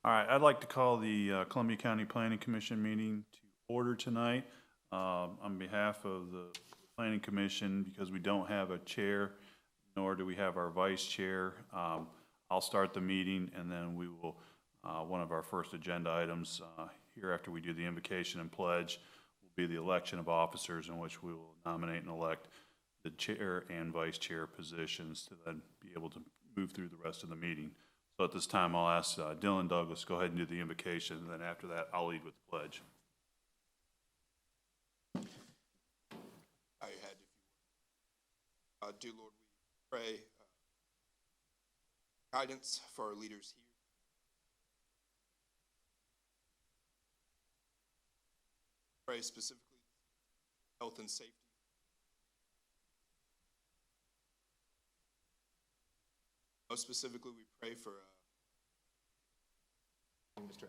All right, I'd like to call the Columbia County Planning Commission meeting to order tonight. On behalf of the Planning Commission, because we don't have a chair, nor do we have our vice chair, I'll start the meeting, and then we will, one of our first agenda items here after we do the invocation and pledge will be the election of officers, in which we will nominate and elect the chair and vice chair positions to then be able to move through the rest of the meeting. So at this time, I'll ask Dylan Douglas to go ahead and do the invocation, and then after that, I'll lead with the pledge. Bow your head, if you would. Dear Lord, we pray guidance for our leaders here. Pray specifically health and safety. Most specifically, we pray for Mr.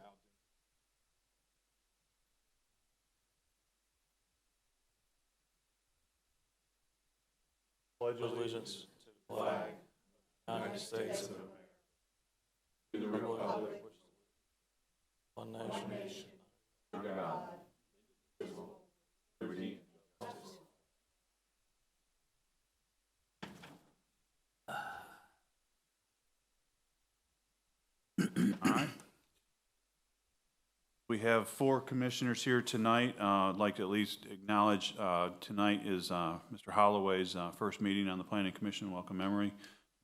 Alden. Pledge allegiance to the flag of the United States of America, to the republic which one nation, under God, indivisible, liberty and justice. All right. We have 4 commissioners here tonight. I'd like to at least acknowledge tonight is Mr. Holloway's first meeting on the Planning Commission. Welcome, Emery.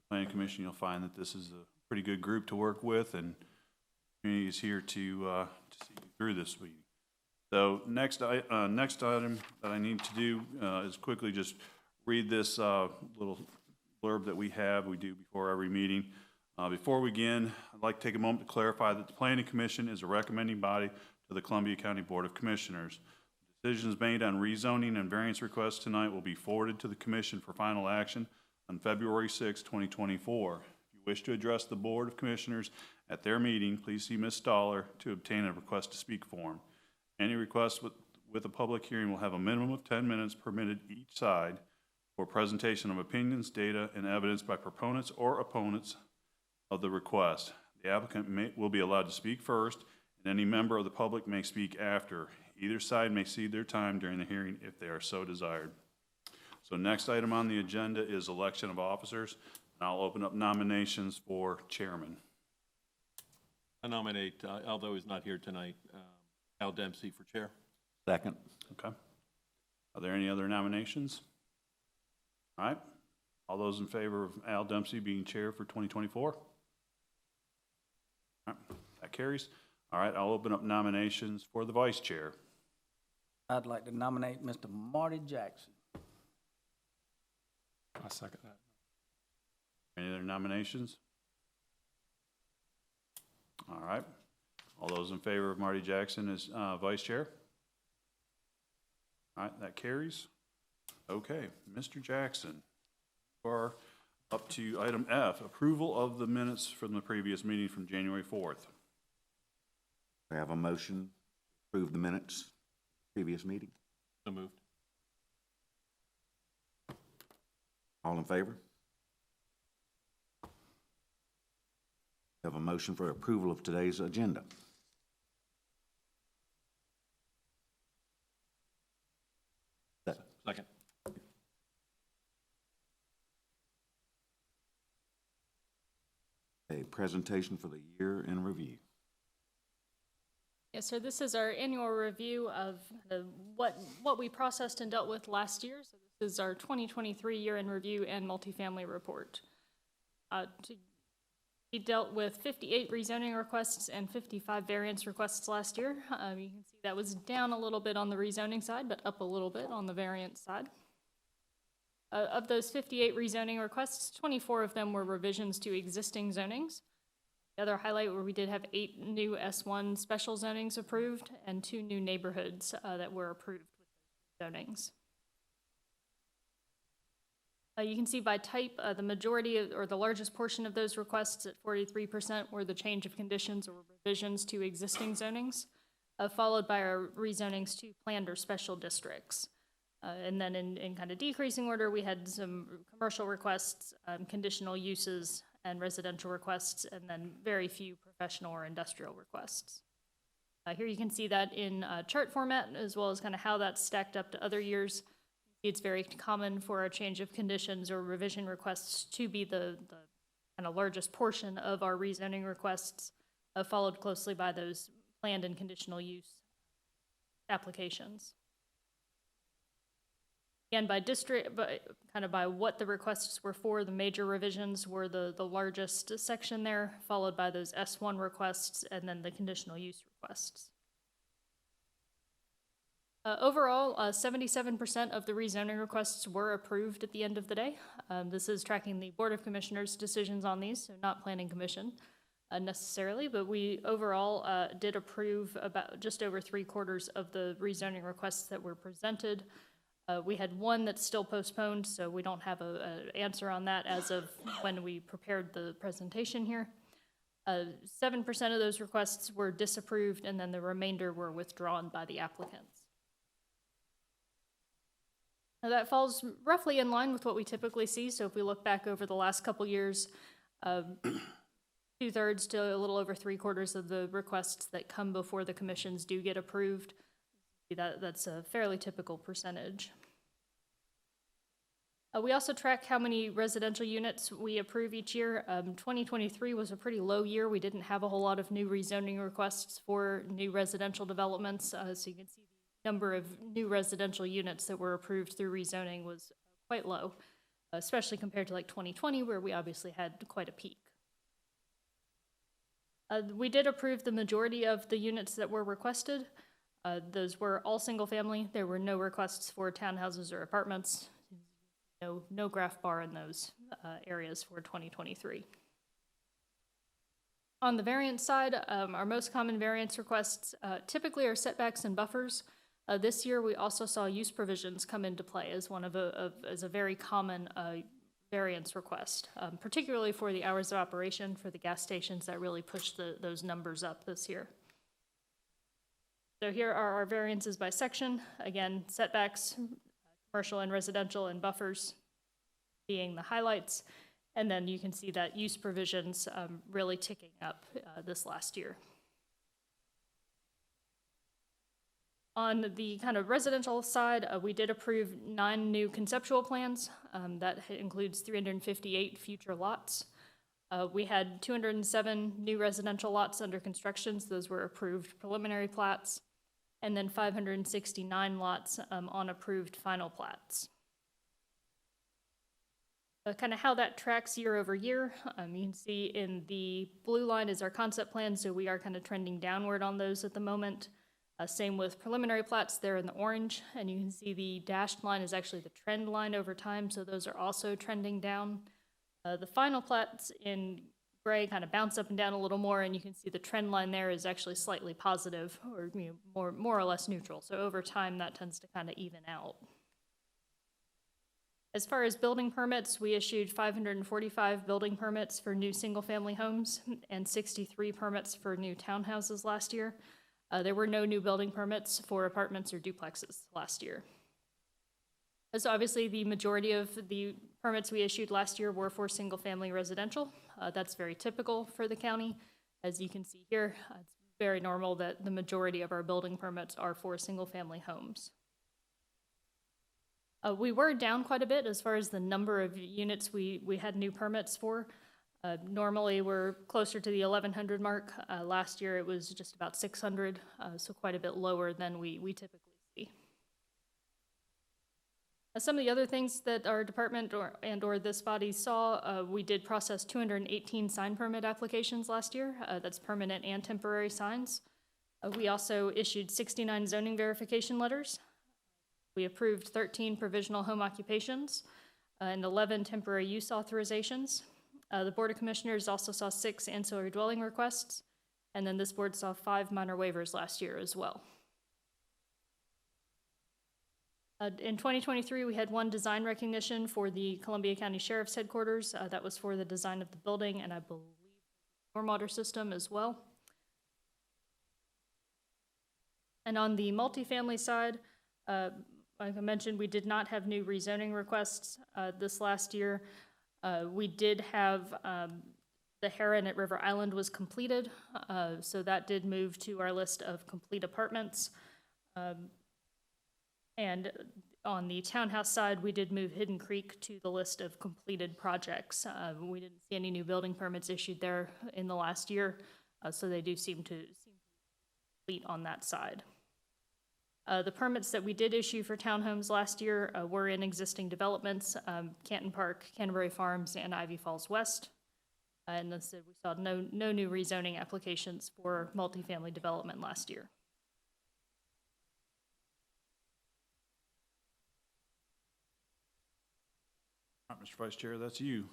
Planning Commission, you'll find that this is a pretty good group to work with, and the community is here to see you through this week. So next item that I need to do is quickly just read this little blurb that we do before every meeting. Before we begin, I'd like to take a moment to clarify that the Planning Commission is a recommending body to the Columbia County Board of Commissioners. Decisions made on rezoning and variance requests tonight will be forwarded to the Commission for final action on February 6, 2024. If you wish to address the Board of Commissioners at their meeting, please see Ms. Stoller to obtain a request to speak form. Any request with a public hearing will have a minimum of 10 minutes permitted each side for presentation of opinions, data, and evidence by proponents or opponents of the request. The applicant will be allowed to speak first, and any member of the public may speak after. Either side may cede their time during the hearing if they are so desired. So next item on the agenda is election of officers. And I'll open up nominations for chairman. I nominate, although he's not here tonight, Al Dempsey for chair. Second. Okay. Are there any other nominations? All right. All those in favor of Al Dempsey being chair for 2024? All right. That carries. All right. I'll open up nominations for the vice chair. I'd like to nominate Mr. Marty Jackson. I second that. Any other nominations? All right. All those in favor of Marty Jackson as vice chair? All right. That carries. Okay. Mr. Jackson, you are up to item F, approval of the minutes from the previous meeting from January 4th. I have a motion to approve the minutes, previous meeting. So moved. All in favor? I have a motion for approval of today's agenda. Second. A presentation for the year in review. Yes, sir. This is our annual review of what we processed and dealt with last year. So this is our 2023 year-end review and multifamily report. We dealt with 58 rezoning requests and 55 variance requests last year. You can see that was down a little bit on the rezoning side, but up a little bit on the variance side. Of those 58 rezoning requests, 24 of them were revisions to existing zonings. The other highlight where we did have 8 new S1 special zonings approved and 2 new neighborhoods that were approved with those zonings. You can see by type, the majority of, or the largest portion of those requests at 43% were the change of conditions or revisions to existing zonings, followed by our rezonings to planned or special districts. And then in kind of decreasing order, we had some commercial requests, conditional uses, and residential requests, and then very few professional or industrial requests. Here you can see that in chart format, as well as kind of how that's stacked up to other years. It's very common for a change of conditions or revision requests to be the kind of largest portion of our rezoning requests, followed closely by those planned and conditional use applications. Again, by district, by what the requests were for, the major revisions were the largest section there, followed by those S1 requests, and then the conditional use requests. Overall, 77% of the rezoning requests were approved at the end of the day. This is tracking the Board of Commissioners' decisions on these, so not Planning Commission necessarily, but we overall did approve about just over 3/4 of the rezoning requests that were presented. We had one that's still postponed, so we don't have an answer on that as of when we prepared the presentation here. 7% of those requests were disapproved, and then the remainder were withdrawn by the applicants. Now that falls roughly in line with what we typically see. So if we look back over the last couple years, 2/3 to a little over 3/4 of the requests that come before the commissions do get approved. That's a fairly typical percentage. We also track how many residential units we approve each year. 2023 was a pretty low year. We didn't have a whole lot of new rezoning requests for new residential developments. So you can see the number of new residential units that were approved through rezoning was quite low, especially compared to like 2020, where we obviously had quite a peak. We did approve the majority of the units that were requested. Those were all single family. There were no requests for townhouses or apartments. No graph bar in those areas for 2023. On the variance side, our most common variance requests typically are setbacks and buffers. This year, we also saw use provisions come into play as as a very common variance request, particularly for the hours of operation for the gas stations that really pushed those numbers up this year. So here are our variances by section. Again, setbacks, commercial and residential, and buffers being the highlights. And then you can see that use provisions really ticking up this last year. On the kind of residential side, we did approve 9 new conceptual plans. That includes 358 future lots. We had 207 new residential lots under construction, so those were approved preliminary plats, and then 569 lots on approved final plats. Kind of how that tracks year over year, you can see in the blue line is our concept plan, so we are kind of trending downward on those at the moment. Same with preliminary plats, they're in the orange, and you can see the dashed line is actually the trend line over time, so those are also trending down. The final plats in gray kind of bounce up and down a little more, and you can see the trend line there is actually slightly positive, or more or less neutral. So over time, that tends to kind of even out. As far as building permits, we issued 545 building permits for new single-family homes and 63 permits for new townhouses last year. There were no new building permits for apartments or duplexes last year. So obviously the majority of the permits we issued last year were for single-family residential. That's very typical for the county. As you can see here, it's very normal that the majority of our building permits are for single-family homes. We were down quite a bit as far as the number of units we had new permits for. Normally, we're closer to the 1,100 mark. Last year, it was just about 600, so quite a bit lower than we typically see. Some of the other things that our department or this body saw, we did process 218 sign permit applications last year. That's permanent and temporary signs. We also issued 69 zoning verification letters. We approved 13 provisional home occupations and 11 temporary use authorizations. The Board of Commissioners also saw 6 ancillary dwelling requests, and then this board saw 5 minor waivers last year as well. In 2023, we had 1 design recognition for the Columbia County Sheriff's Headquarters. That was for the design of the building, and I believe the stormwater system as well. And on the multifamily side, like I mentioned, we did not have new rezoning requests this last year. We did have, the Heron at River Island was completed, so that did move to our list of complete apartments. And on the townhouse side, we did move Hidden Creek to the list of completed projects. We didn't see any new building permits issued there in the last year, so they do seem to complete on that side. The permits that we did issue for townhomes last year were in existing developments, Canton Park, Canterbury Farms, and Ivy Falls West. And we saw no new rezoning applications for multifamily development last year. All right, Mr. Vice Chair, that's you.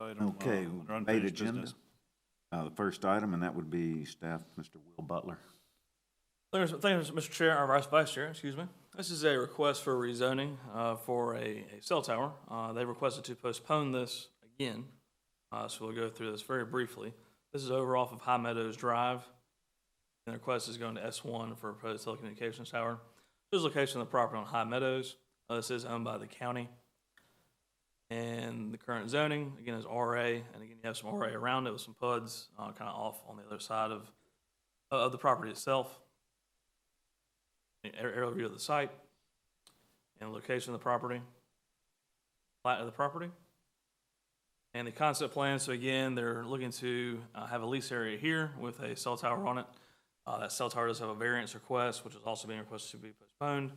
Item, Okay, under made unfinished agenda. business. The first item, and that would be staff, Mr. Will Butler. Thank you, Mr. Chair, or Vice Chair, excuse me. This is a request for rezoning for a cell tower. They requested to postpone this again, so we'll go through this very briefly. This is over off of High Meadows Drive, and the request is going to S1 for a proposed telecommunications tower. This is location of the property on High Meadows. This is owned by the county. And the current zoning, again, is RA, and again, you have some RA around it with some PUDs kind of off on the other side of the property itself. Aerial view of the site and location of the property, plat of the property, and the concept plan. So again, they're looking to have a lease area here with a cell tower on it. That cell tower does have a variance request, which is also being requested to be postponed.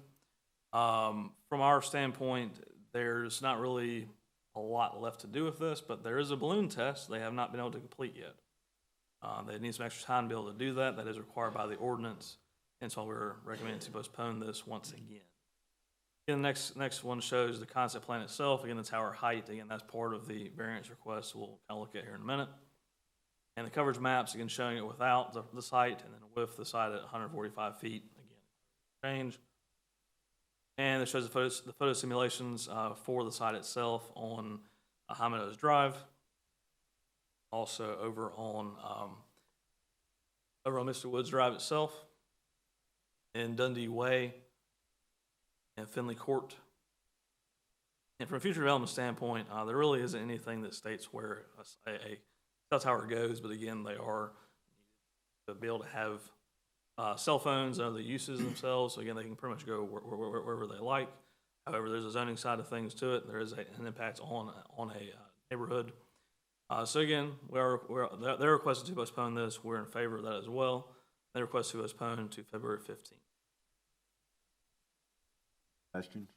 From our standpoint, there's not really a lot left to do with this, but there is a balloon test they have not been able to complete yet. They need some extra time to be able to do that. That is required by the ordinance, and so we're recommending to postpone this once again. Again, the next one shows the concept plan itself. Again, the tower height. Again, that's part of the variance request we'll kind of look at here in a minute. And the coverage maps, again, showing it without the site, and then with the site at 145 feet. Again, change. And it shows the photo simulations for the site itself on High Meadows Drive. Also over on Mr. Woods Drive itself, in Dundee Way, and Finley Court. And from a future development standpoint, there really isn't anything that states where a cell tower goes, but again, they are to be able to have cell phones and other uses themselves. So again, they can pretty much go wherever they like. However, there's a zoning side of things to it. There is an impact on a neighborhood. So again, they're requested to postpone this. We're in favor of that as well. They request to postpone to February 15th. Questions?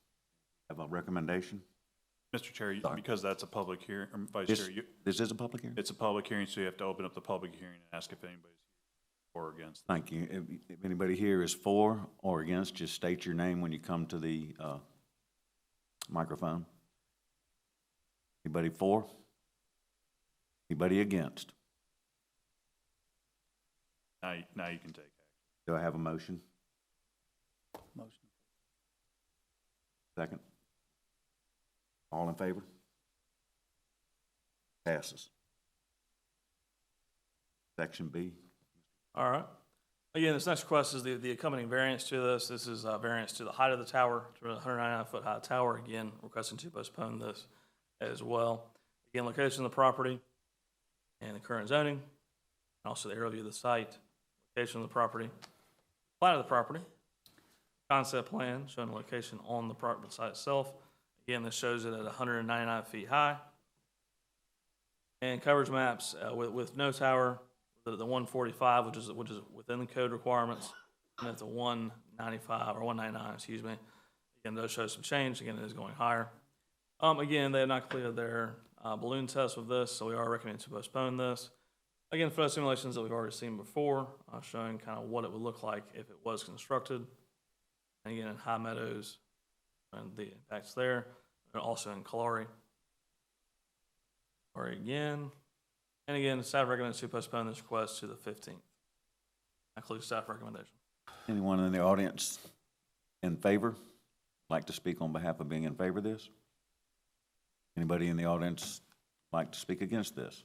Have a recommendation? Mr. Chair, Sorry. because that's a public hearing, Vice This, Chair, this is a public hearing? it's a public hearing, so you have to open up the public hearing and ask if anybody's for or against. Thank you. If anybody here is for or against, just state your name when you come to the microphone. Anybody for? Anybody against? Now you can take action. Do I have a motion? Motion. Second? All in favor? Passes. Section B. All right. Again, this next request is the accompanying variance to this. This is a variance to the height of the tower, to a 199-foot high tower. Again, requesting to postpone this as well. Again, location of the property and the current zoning, and also the aerial view of the site, location of the property, plat of the property, concept plan showing the location on the property site itself. Again, this shows it at 199 feet high. And coverage maps with no tower, the 145, which is within the code requirements, and at the 195 or 199, excuse me. Again, those show some change. Again, it is going higher. Again, they have not completed their balloon test with this, so we are recommending to postpone this. Again, photo simulations that we've already seen before, showing kind of what it would look like if it was constructed. And again, in High Meadows and the impacts there, and also in Kalari. Or again, and again, staff recommends to postpone this request to the 15th. That includes staff recommendation. Anyone in the audience in favor? Like to speak on behalf of being in favor of this? Anybody in the audience like to speak against this?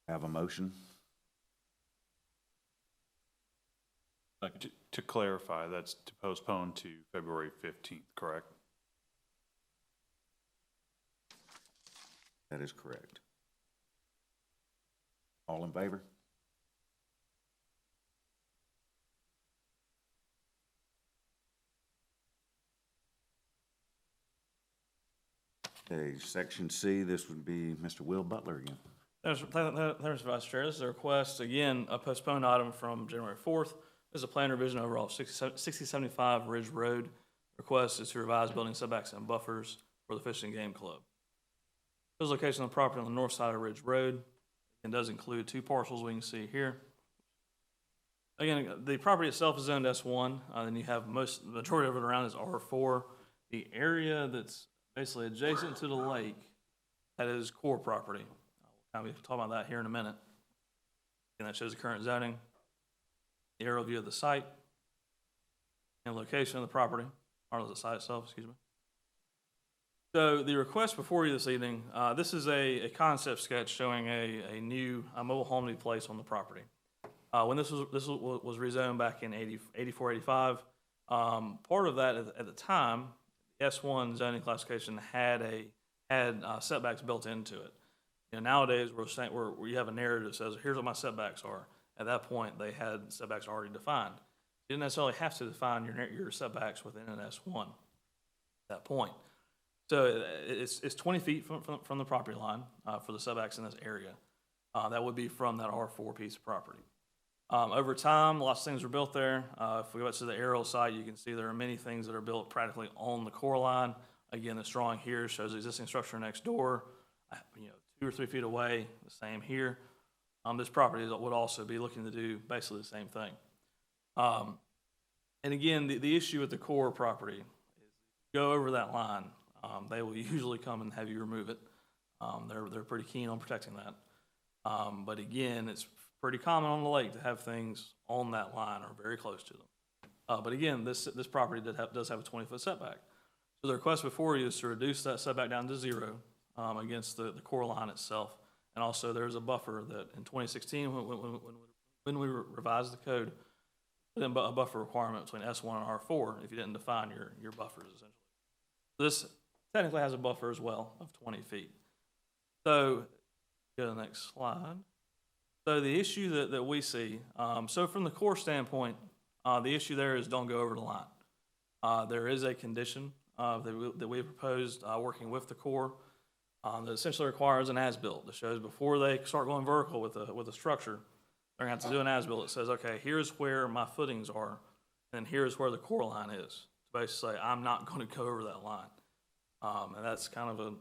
Have a motion? To clarify, that's to postpone to February 15th, correct? That is correct. All in favor? Okay, Section C, this would be Mr. Will Butler again. There's Vice Chair. This is a request, again, a postponed item from January 4th. This is a plan revision overall of 6075 Ridge Road. Request is to revise building setbacks and buffers for the Fishing Game Club. This location of the property on the north side of Ridge Road and does include 2 parcels we can see here. Again, the property itself is zoned S1, then you have the majority of it around is R4. The area that's basically adjacent to the lake, that is core property. I'll be talking about that here in a minute. And that shows the current zoning, the aerial view of the site, and location of the property, or the site itself, excuse me. So the request before you this evening, this is a concept sketch showing a new mobile home to be placed on the property. When this was rezoned back in 84, 85, part of that at the time, S1 zoning classification had setbacks built into it. You know, nowadays where you have a narrative that says, here's what my setbacks are. At that point, they had setbacks already defined. You didn't necessarily have to define your setbacks within an S1 at that point. So it's 20 feet from the property line for the setbacks in this area. That would be from that R4 piece of property. Over time, lots of things were built there. If we go to the aerial site, you can see there are many things that are built practically on the core line. Again, this drawing here shows the existing structure next door, 2 or 3 feet away, the same here. This property would also be looking to do basically the same thing. And again, the issue with the core property is go over that line. They will usually come and have you remove it. They're pretty keen on protecting that. But again, it's pretty common on the lake to have things on that line or very close to them. But again, this property does have a 20-foot setback. So the request before you is to reduce that setback down to 0 against the core line itself. And also there's a buffer that in 2016, when we revised the code, put in a buffer requirement between S1 and R4 if you didn't define your buffers, essentially. This technically has a buffer as well of 20 feet. So go to the next slide. So the issue that we see, so from the core standpoint, the issue there is don't go over the line. There is a condition that we proposed working with the Corps that essentially requires an as-built that shows before they start going vertical with a structure, they're going to have to do an as-built that says, okay, here's where my footings are, and here's where the core line is. To basically say, I'm not going to go over that line. And that's kind of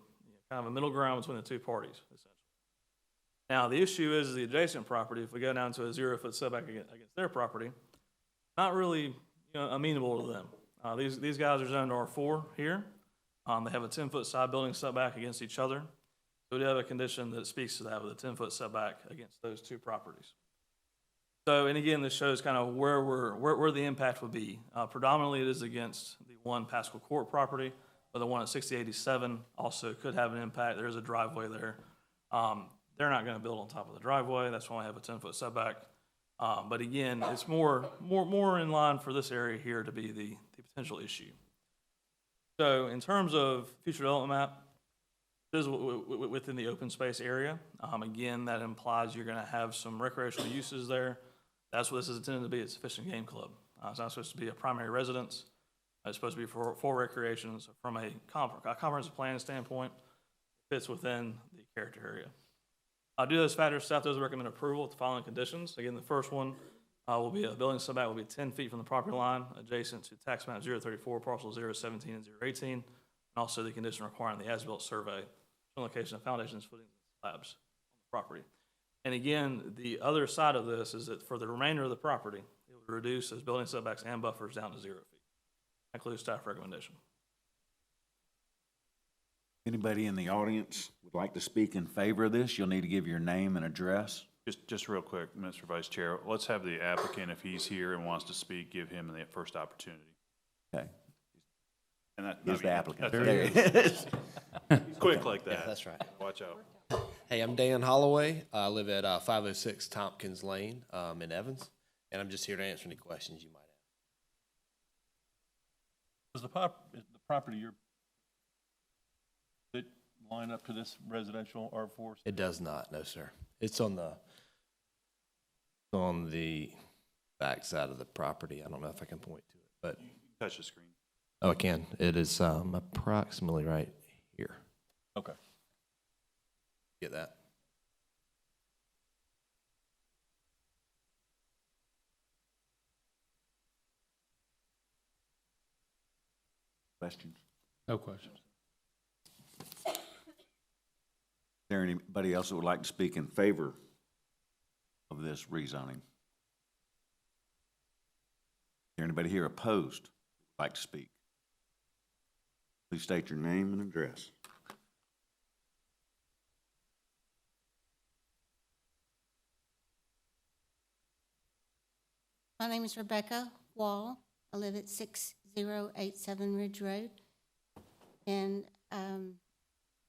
a middle ground between the two parties, essentially. Now, the issue is the adjacent property, if we go down to a 0-foot setback against their property, not really amenable to them. These guys are zoned R4 here. They have a 10-foot side building setback against each other. So we have a condition that speaks to that with a 10-foot setback against those two properties. So, and again, this shows kind of where the impact would be. Predominantly, it is against the one Pascal Court property, but the one at 6087 also could have an impact. There is a driveway there. They're not going to build on top of the driveway. That's why I have a 10-foot setback. But again, it's more in line for this area here to be the potential issue. So in terms of future development map, this is within the open space area. Again, that implies you're going to have some recreational uses there. That's what this is intended to be. It's a fishing game club. It's not supposed to be a primary residence. It's supposed to be for recreation. So from a comprehensive plan standpoint, it fits within the character area. Due to those factors, staff does recommend approval with the following conditions. Again, the first one will be a building setback will be 10 feet from the property line adjacent to tax map 034, parcel 017 and 018, and also the condition requiring the as-built survey, location of foundations, footings, and slabs on the property. And again, the other side of this is that for the remainder of the property, it would reduce those building setbacks and buffers down to 0 feet. That includes staff recommendation. Anybody in the audience would like to speak in favor of this? You'll need to give your name and address. Just real quick, Mr. Vice Chair, let's have the applicant, if he's here and wants to speak, give him the first opportunity. Okay. And that, Here's the applicant. that's- There he is. He's quick like that. Yeah, that's right. Watch out. Hey, I'm Dan Holloway. I live at 506 Tompkins Lane in Evans, and I'm just here to answer any questions you might have. Is the property line up to this residential R4? It does not, no, sir. It's on the back side of the property. I don't know if I can point to it, but, Touch the screen. oh, I can. It is approximately right here. Okay. Get that? Questions? No questions. Is there anybody else that would like to speak in favor of this rezoning? Is there anybody here opposed who'd like to speak? Please state your name and address. My name is Rebecca Wall. I live at 6087 Ridge Road. And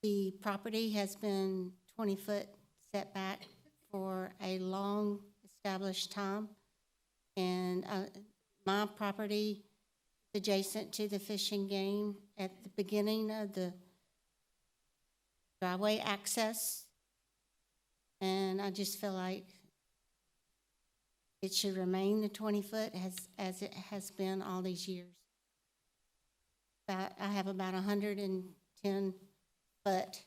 the property has been 20-foot setback for a long established time. And my property is adjacent to the fishing game at the beginning of the driveway access. And I just feel like it should remain the 20-foot as it has been all these years. I have about 110-foot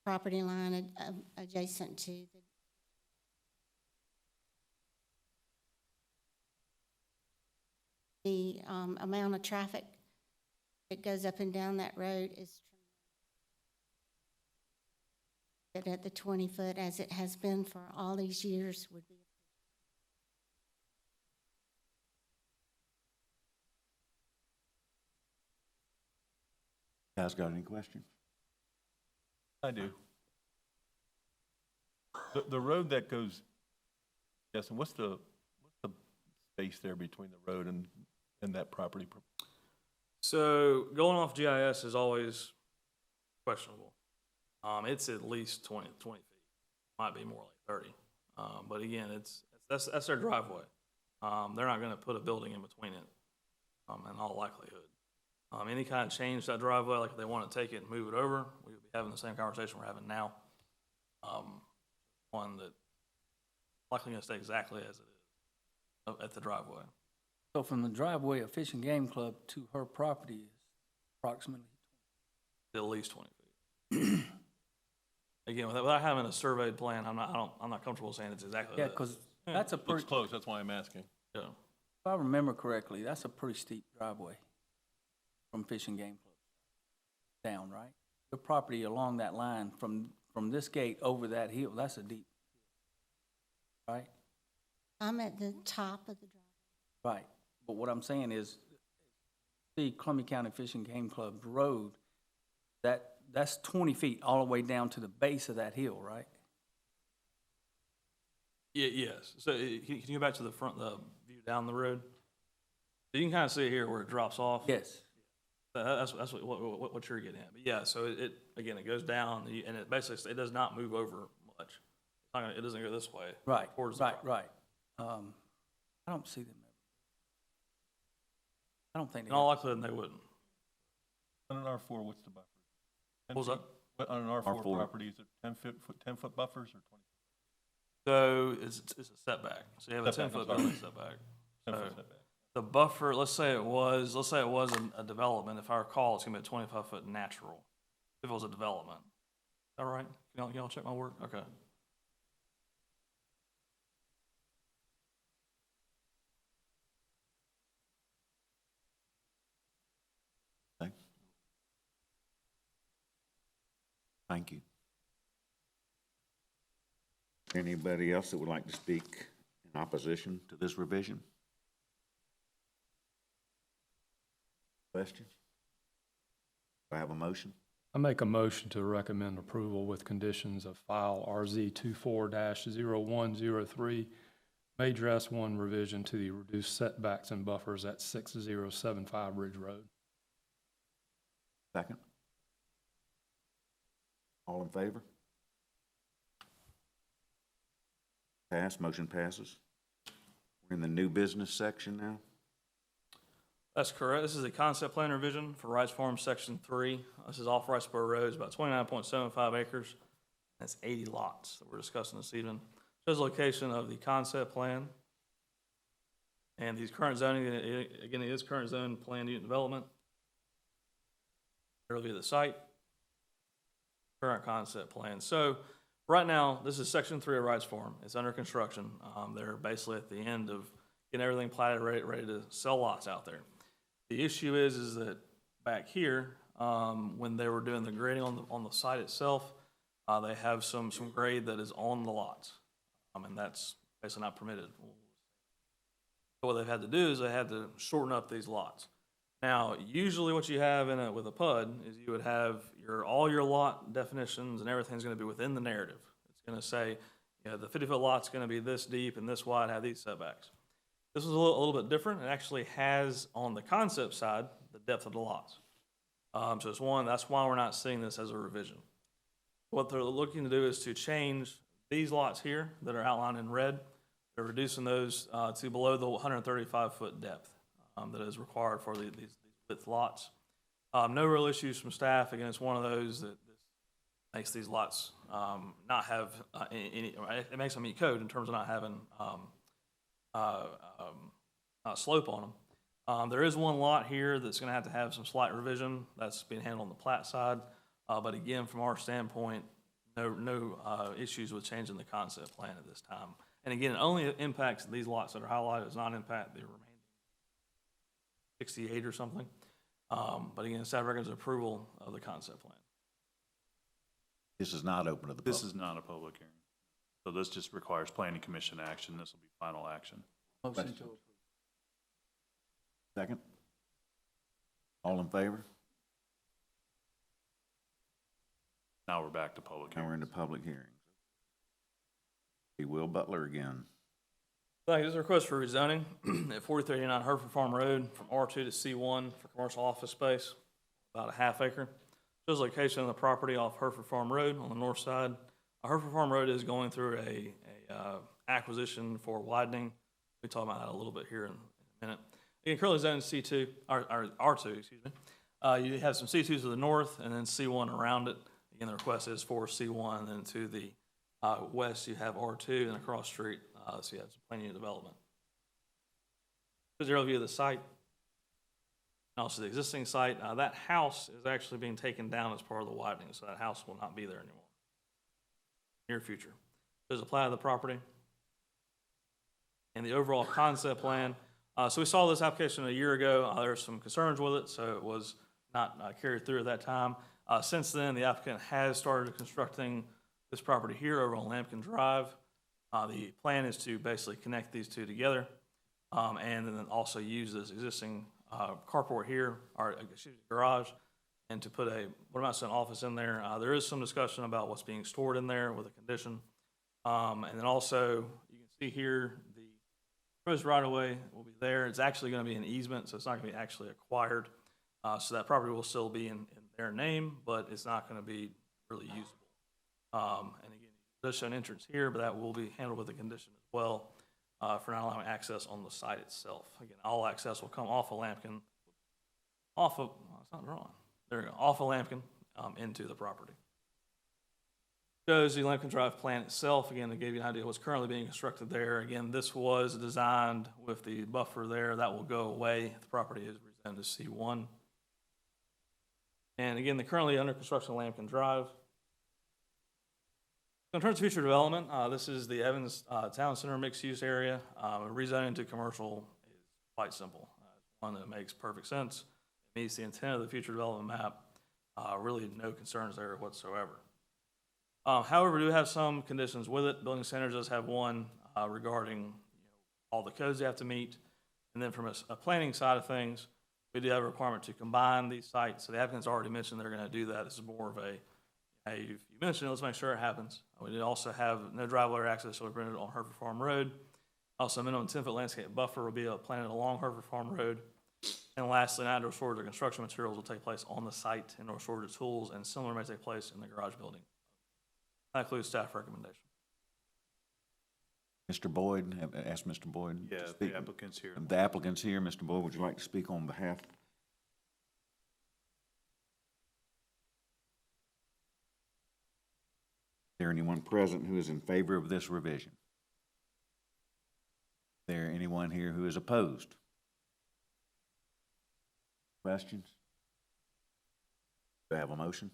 property line adjacent to the amount of traffic that goes up and down that road is that at the 20-foot, as it has been for all these years, would be. Guys got any questions? I do. The road that goes, yes, and what's the space there between the road and that property? So going off GIS is always questionable. It's at least 20 feet. Might be more like 30. But again, that's their driveway. They're not gonna put a building in between it, in all likelihood. Any kind of change to that driveway, like if they want to take it and move it over, we would be having the same conversation we're having now. One that likely gonna stay exactly as it is at the driveway. So from the driveway of Fish and Game Club to her property is approximately, At least 20 feet. Again, without having a surveyed plan, I'm not comfortable saying it's exactly yeah, that. because that's a Looks pretty, close, that's why I'm asking. Yeah. if I remember correctly, that's a pretty steep driveway from Fish and Game Club down, right? The property along that line from this gate over that hill, that's a deep, right? I'm at the top of the driveway. Right. But what I'm saying is, the Columbia County Fish and Game Club Road, that's 20 feet all the way down to the base of that hill, right? Yeah, yes. So can you go back to the front, the view down the road? So you can kind of see here where it drops off. Yes. That's what you're getting at. But yeah, so it again, it goes down and it basically, it does not move over much. It's not gonna, it doesn't go this way. Right, towards the right, property. right. I don't see them ever. I don't think In they. all likelihood, they wouldn't. On an R4, what's the buffer? 10 What was that? feet? What, on an R4 R4. property, is it 10-foot buffers or 20? So it's a setback. So you have a Setback, 10-foot I'm sorry. building setback. 10-foot So setback. the buffer, let's say it was a development. If I recall, it's gonna be a 25-foot natural. If it was a development. Is that right? Y'all check my work? Okay. Okay. Thank you. Anybody else that would like to speak in opposition to this revision? Questions? Do I have a motion? I make a motion to recommend approval with conditions of file RZ 24-0103, major S1 revision to the reduced setbacks and buffers at 6075 Ridge Road. Second? All in favor? Pass, motion passes. We're in the new business section now. That's correct. This is a concept plan revision for Rice Farm Section 3. This is off Riceboro Road. It's about 29.75 acres. That's 80 lots that we're discussing this evening. Shows the location of the concept plan. And these current zoning, again, it is current zone planned unit development. Earlier the site. Current concept plan. So right now, this is Section 3 of Rice Farm. It's under construction. They're basically at the end of getting everything platted, ready to sell lots out there. The issue is that back here, when they were doing the grading on the site itself, they have some grade that is on the lots, and that's basically not permitted. So what they've had to do is they had to shorten up these lots. Now, usually what you have with a PUD is you would have all your lot definitions and everything's going to be within the narrative. It's going to say, the 50-foot lot's going to be this deep and this wide, have these setbacks. This is a little bit different. It actually has, on the concept side, the depth of the lots. So it's that's why we're not seeing this as a revision. What they're looking to do is to change these lots here that are outlined in red. They're reducing those to below the 135-foot depth that is required for these width lots. No real issues from staff. Again, it's one of those that makes these lots not have any, it makes them meet code in terms of not having slope on them. There is one lot here that's going to have some slight revision. That's being handled on the plat side. But again, from our standpoint, no issues with changing the concept plan at this time. And again, it only impacts these lots that are highlighted. It does not impact the remaining 68 or something. But again, staff recommends approval of the concept plan. This is not open to the public. This is not a public hearing. So this just requires planning commission action. This will be final action. Motion to Questions? approve. Second? All in favor? Now we're back to public Now we're hearing. into public hearings. Be Will Butler again. Thank you. This is a request for rezoning at 4039 Hereford Farm Road from R2 to C1 for commercial office space, about a half acre. Shows location of the property off Hereford Farm Road on the north side. Hereford Farm Road is going through a acquisition for widening. We talk about that a little bit here in a minute. Again, currently zoned C2, or R2, excuse me. You have some C2s to the north and then C1 around it. Again, the request is for C1, and then to the west you have R2, and across the street, so you have some planning unit development. Here's an aerial view of the site. And also the existing site. That house is actually being taken down as part of the widening, so that house will not be there anymore. Near future. There's a plat of the property and the overall concept plan. So we saw this application a year ago. There were some concerns with it, so it was not carried through at that time. Since then, the applicant has started constructing this property here over on Lampkin Drive. The plan is to basically connect these two together and then also use this existing carport here, or excuse me, garage, and to put an office in there. There is some discussion about what's being stored in there with a condition. And then also, you can see here, the proposed right-of-way will be there. It's actually going to be an easement, so it's not going to be actually acquired. So that property will still be in their name, but it's not going to be really usable. And again, it does show an entrance here, but that will be handled with a condition as well for not allowing access on the site itself. Again, all access will come off of Lampkin, it's not drawn. There we go, off of Lampkin into the property. Shows the Lampkin Drive plan itself. Again, to give you an idea of what's currently being constructed there. Again, this was designed with the buffer there. That will go away. The property is rezoned to C1. And again, the currently under construction Lampkin Drive. In terms of future development, this is the Evans Town Center mixed-use area. Rezoning to commercial is quite simple. One that makes perfect sense. It meets the intent of the future development map. Really no concerns there whatsoever. However, we do have some conditions with it. Building standards does have one regarding all the codes they have to meet. And then from a planning side of things, we do have a requirement to combine these sites. So the applicant's already mentioned they're going to do that. This is more of a, hey, if you mentioned it, let's make sure it happens. We did also have no driveway access shall be permitted on Hereford Farm Road. Also, a minimum 10-foot landscape buffer will be planted along Hereford Farm Road. And lastly, outdoor storage of construction materials will take place on the site. Indoor storage of tools and similar may take place in the garage building. That includes staff recommendation. Mr. Boyd, ask Mr. Boyd to Yeah, speak. the applicant's here. The applicant's here. Mr. Boyd, would you like to speak on behalf? Is there anyone present who is in favor of this revision? Is there anyone here who is opposed? Questions? Do I have a motion?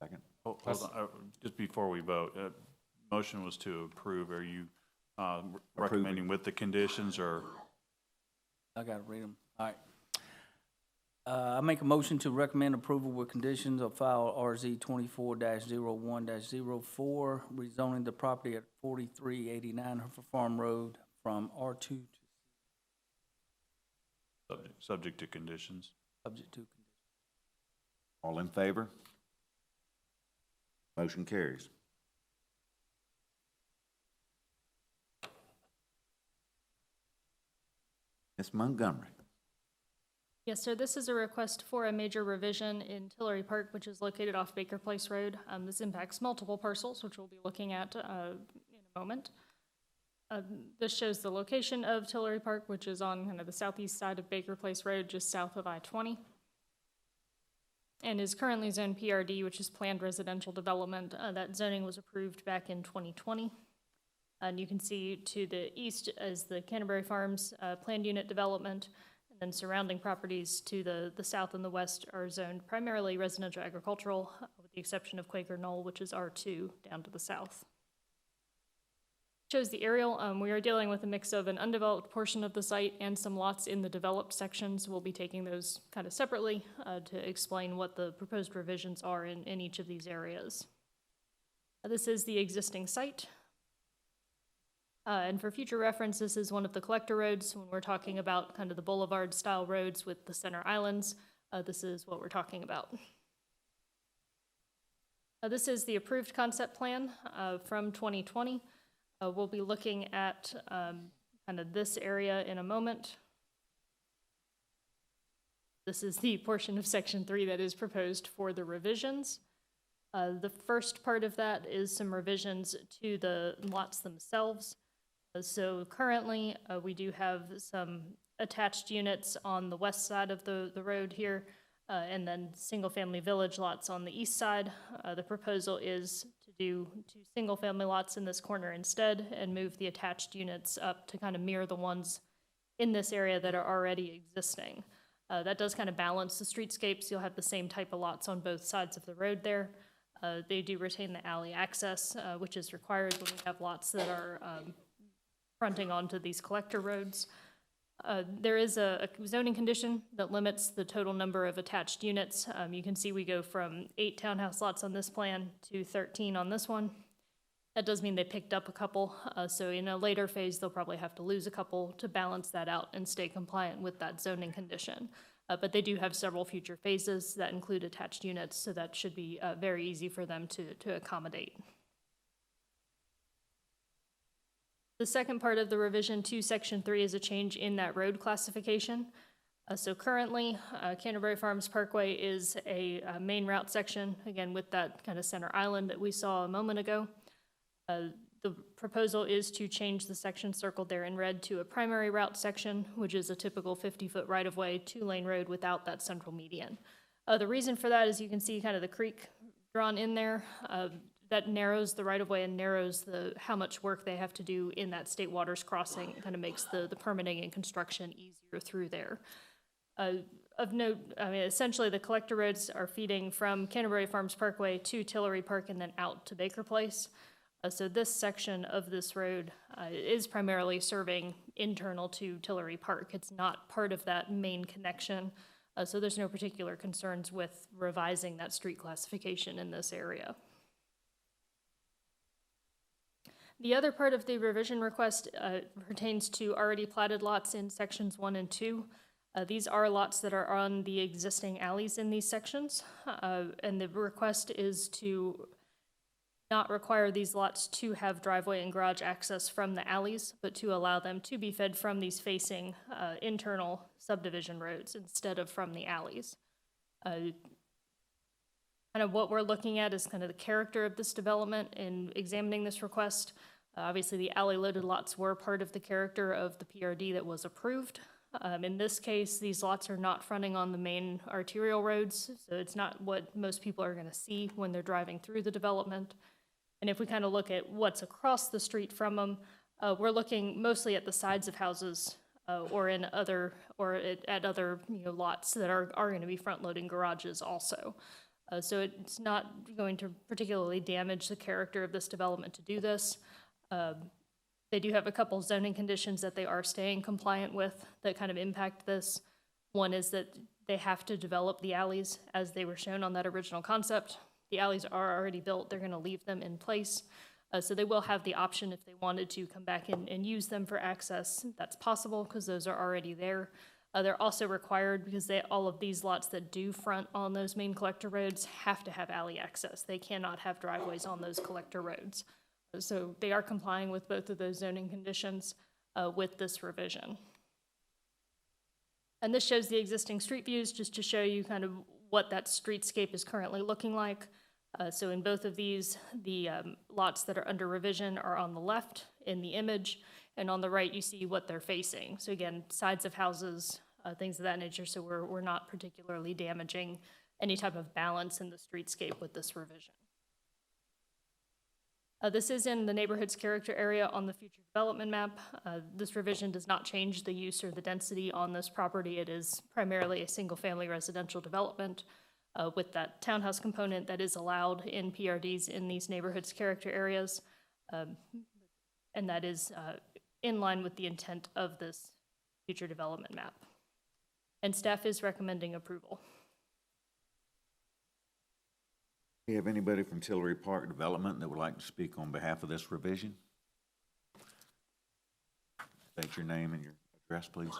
Second. Hold on, just before we vote, motion was to approve. Are you recommending with the conditions, or? I gotta read them. All right. I make a motion to recommend approval with conditions of file RZ 24-01-04, rezoning the property at 4389 Hereford Farm Road from R2 to Subject to conditions. subject to conditions. All in favor? Motion carries. Ms. Montgomery. Yes, sir, this is a request for a major revision in Tillery Park, which is located off Baker Place Road. This impacts multiple parcels, which we'll be looking at in a moment. This shows the location of Tillery Park, which is on kind of the southeast side of Baker Place Road, just south of I-20, and is currently zoned PRD, which is Planned Residential Development. That zoning was approved back in 2020. And you can see to the east is the Canterbury Farms Planned Unit Development, and then surrounding properties to the south and the west are zoned primarily residential agricultural, with the exception of Quaker Knoll, which is R2 down to the south. Shows the aerial. We are dealing with a mix of an undeveloped portion of the site and some lots in the developed sections. We'll be taking those kind of separately to explain what the proposed revisions are in each of these areas. This is the existing site. And for future reference, this is one of the collector roads. When we're talking about kind of the boulevard-style roads with the center islands, this is what we're talking about. This is the approved concept plan from 2020. We'll be looking at kind of this area in a moment. This is the portion of Section 3 that is proposed for the revisions. The first part of that is some revisions to the lots themselves. So currently, we do have some attached units on the west side of the road here, and then single-family village lots on the east side. The proposal is to do 2 single-family lots in this corner instead and move the attached units up to kind of mirror the ones in this area that are already existing. That does kind of balance the streetscapes. You'll have the same type of lots on both sides of the road there. They do retain the alley access, which is required when we have lots that are fronting onto these collector roads. There is a zoning condition that limits the total number of attached units. You can see we go from 8 townhouse lots on this plan to 13 on this one. That does mean they picked up a couple, so in a later phase, they'll probably have to lose a couple to balance that out and stay compliant with that zoning condition. But they do have several future phases that include attached units, so that should be very easy for them to accommodate. The second part of the revision to Section 3 is a change in that road classification. So currently, Canterbury Farms Parkway is a main route section, again with that kind of center island that we saw a moment ago. The proposal is to change the section circled there in red to a primary route section, which is a typical 50-foot right-of-way, 2-lane road without that central median. The reason for that is you can see kind of the creek drawn in there. That narrows the right-of-way and narrows how much work they have to do in that state waters crossing. It kind of makes the permitting and construction easier through there. Of note, I mean, essentially the collector roads are feeding from Canterbury Farms Parkway to Tillery Park and then out to Baker Place. So this section of this road is primarily serving internal to Tillery Park. It's not part of that main connection. So there's no particular concerns with revising that street classification in this area. The other part of the revision request pertains to already platted lots in sections 1 and 2. These are lots that are on the existing alleys in these sections, and the request is to not require these lots to have driveway and garage access from the alleys, but to allow them to be fed from these facing internal subdivision roads instead of from the alleys. Kind kind of what we're looking at is kind of the character of this development in examining this request. Obviously, the alley-loaded lots were part of the character of the PRD that was approved. In this case, these lots are not fronting on the main arterial roads, so it's not what most people are going to see when they're driving through the development. And if we kind of look at what's across the street from them, we're looking mostly at the sides of houses or in other, or at other, lots that are going to be front-loading garages also. So it's not going to particularly damage the character of this development to do this. They do have a couple zoning conditions that they are staying compliant with that kind of impact this. One is that they have to develop the alleys as they were shown on that original concept. The alleys are already built, they're gonna leave them in place. So they will have the option if they wanted to come back and use them for access. That's possible because those are already there. They're also required because all of these lots that do front on those main collector roads have to have alley access. They cannot have driveways on those collector roads. So they are complying with both of those zoning conditions with this revision. And this shows the existing street views just to show you kind of what that streetscape is currently looking like. So in both of these, the lots that are under revision are on the left in the image, and on the right you see what they're facing. So again, sides of houses, things of that nature, so we're not particularly damaging any type of balance in the streetscape with this revision. This is in the neighborhood's character area on the future development map. This revision does not change the use or the density on this property. It is primarily a single-family residential development with that townhouse component that is allowed in PRDs in these neighborhood's character areas. And that is in line with the intent of this future development map. And staff is recommending approval. Do you have anybody from Tillery Park Development that would like to speak on behalf of this revision? State your name and your address, please.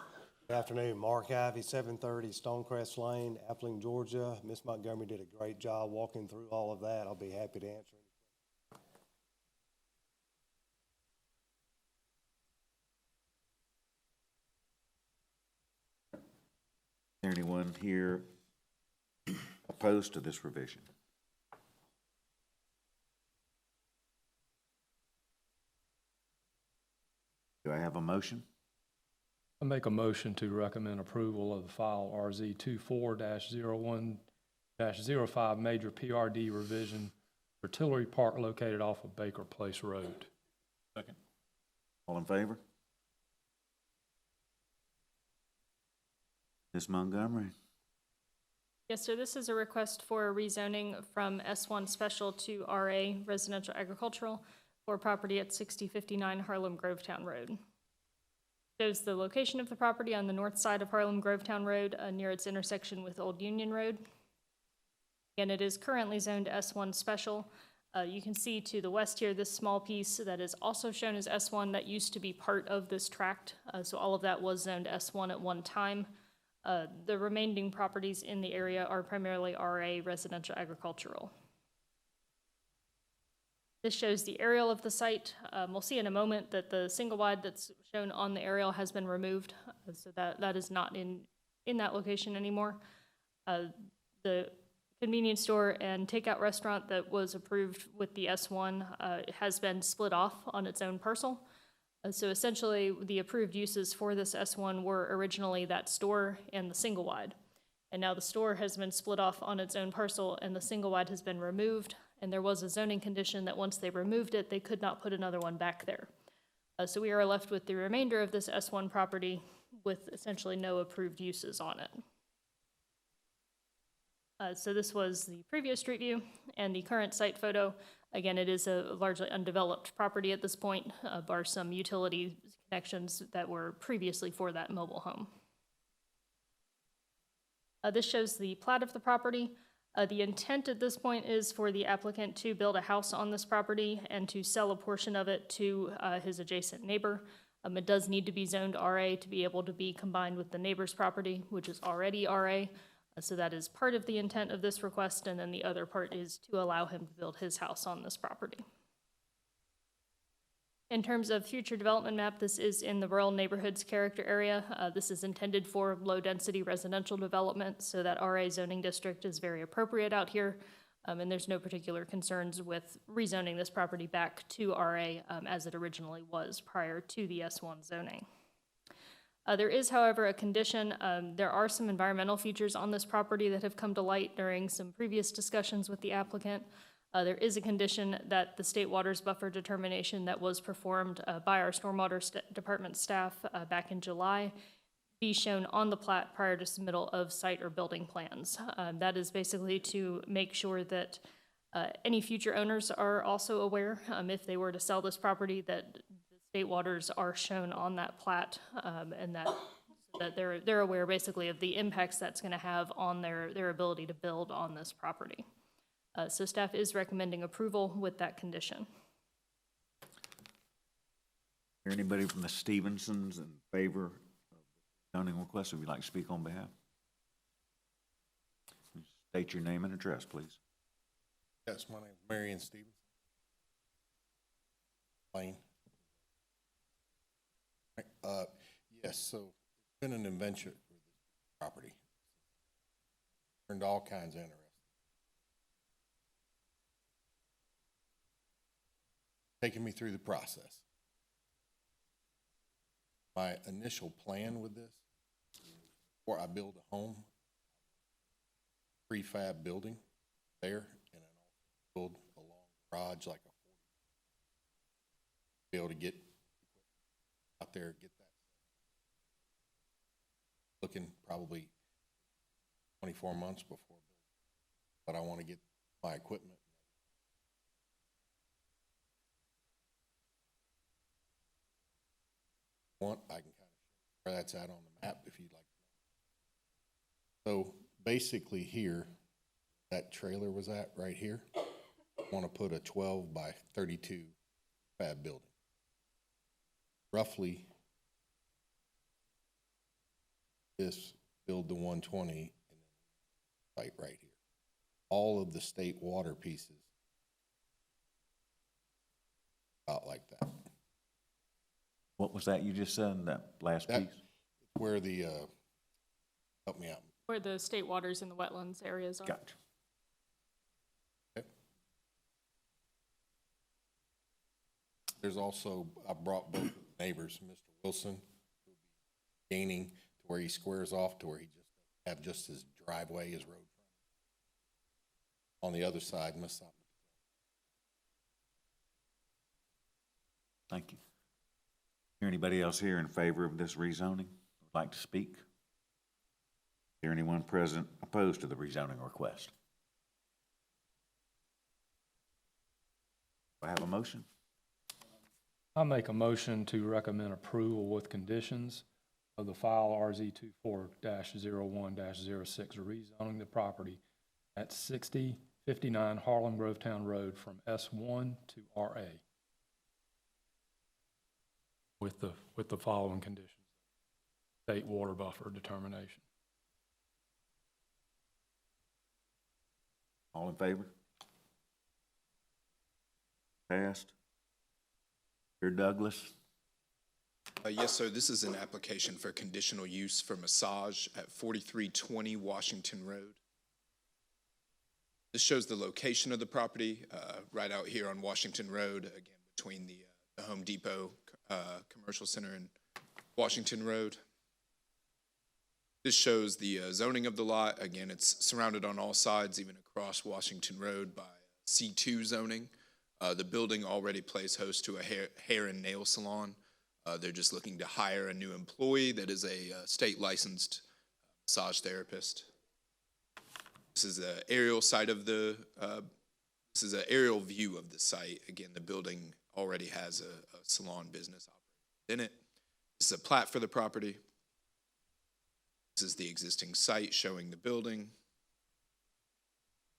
Good afternoon, Mark Ivy, 730 Stonecrest Lane, Appling, Georgia. Miss Montgomery did a great job walking through all of that. I'll be happy to answer Is there anyone here opposed to this revision? Do I have a motion? I make a motion to recommend approval of the file RZ 24-01-05 major PRD revision for Tillery Park located off of Baker Place Road. Second. All in favor? Ms. Montgomery? Yes, sir, this is a request for a rezoning from S1 special to RA residential agricultural for property at 6059 Harlem Grovetown Road. Shows the location of the property on the north side of Harlem Grovetown Road near its intersection with Old Union Road. Again, it is currently zoned S1 special. You can see to the west here, this small piece that is also shown as S1 that used to be part of this tract. So all of that was zoned S1 at one time. The remaining properties in the area are primarily RA residential agricultural. This shows the aerial of the site. We'll see in a moment that the single wide that's shown on the aerial has been removed, so that is not in that location anymore. The convenience store and takeout restaurant that was approved with the S1 has been split off on its own parcel. So essentially, the approved uses for this S1 were originally that store and the single wide. And now the store has been split off on its own parcel and the single wide has been removed. And there was a zoning condition that once they removed it, they could not put another one back there. So we are left with the remainder of this S1 property with essentially no approved uses on it. So this was the previous street view and the current site photo. Again, it is a largely undeveloped property at this point, bar some utility connections that were previously for that mobile home. This shows the plat of the property. The intent at this point is for the applicant to build a house on this property and to sell a portion of it to his adjacent neighbor. It does need to be zoned RA to be able to be combined with the neighbor's property, which is already RA. So that is part of the intent of this request, and then the other part is to allow him to build his house on this property. In terms of future development map, this is in the rural neighborhoods character area. This is intended for low-density residential development, so that RA zoning district is very appropriate out here. And there's no particular concerns with rezoning this property back to RA as it originally was prior to the S1 zoning. There is, however, a condition. There are some environmental features on this property that have come to light during some previous discussions with the applicant. There is a condition that the state waters buffer determination that was performed by our stormwater department staff back in July be shown on the plat prior to submittal of site or building plans. That is basically to make sure that any future owners are also aware, if they were to sell this property, that the state waters are shown on that plat, and that they're aware basically of the impacts that's going to have on their ability to build on this property. So staff is recommending approval with that condition. Is there anybody from the Stevensons in favor of the zoning request, if you'd like to speak on behalf? State your name and address, please. Yes, my name is Marion Stevens. Lane. Yes, so it's been an adventure for this property. Learned all kinds of interesting. Taking me through the process. My initial plan with this, before I build a home, prefab building there, and then also build a long garage like a 40. Be able to get out there, get that. Looking probably 24 months before building, but I want to get my equipment. I can kind of show where that's at on the map if you'd like to know. So basically here, that trailer was at right here. I want to put a 12 by 32 fab building. Roughly this build the 120 and then site right here. All of the state water pieces out like that. What was that you just said, that last piece? Where the, help me out. Where the state waters and the wetlands areas are. Gotcha. Okay. There's also, I brought both neighbors, Mr. Wilson, who will be gaining to where he squares off to where he just have just his driveway, his road. On the other side, Miss. Thank you. Is there anybody else here in favor of this rezoning who'd like to speak? Is there anyone present opposed to the rezoning request? Do I have a motion? I make a motion to recommend approval with conditions of the file RZ 24-01-06, rezoning the property at 6059 Harlem Grovetown Road from S1 to RA. With the following conditions: state water buffer determination. All in favor? Passed. Mr. Douglas? Yes, sir. This is an application for conditional use for massage at 4320 Washington Road. This shows the location of the property right out here on Washington Road, again, between the Home Depot Commercial Center and Washington Road. This shows the zoning of the lot. Again, it's surrounded on all sides, even across Washington Road, by C2 zoning. The building already plays host to a hair and nail salon. They're just looking to hire a new employee that is a state licensed massage therapist. This is an aerial site of the, this is an aerial view of the site. Again, the building already has a salon business operating in it. This is a plat for the property. This is the existing site showing the building.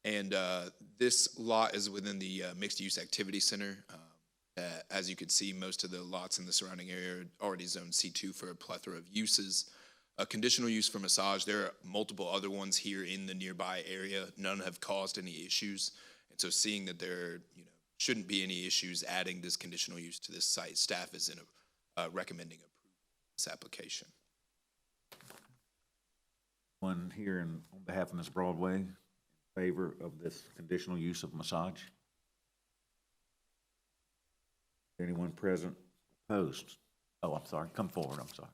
And this lot is within the mixed-use activity center. As you can see, most of the lots in the surrounding area are already zoned C2 for a plethora of uses. A conditional use for massage, there are multiple other ones here in the nearby area. None have caused any issues. And so seeing that there shouldn't be any issues adding this conditional use to this site, staff is recommending approval of this application. One here on behalf of Ms. Broadway, in favor of this conditional use of massage? Anyone present opposed? Oh, I'm sorry, come forward, I'm sorry.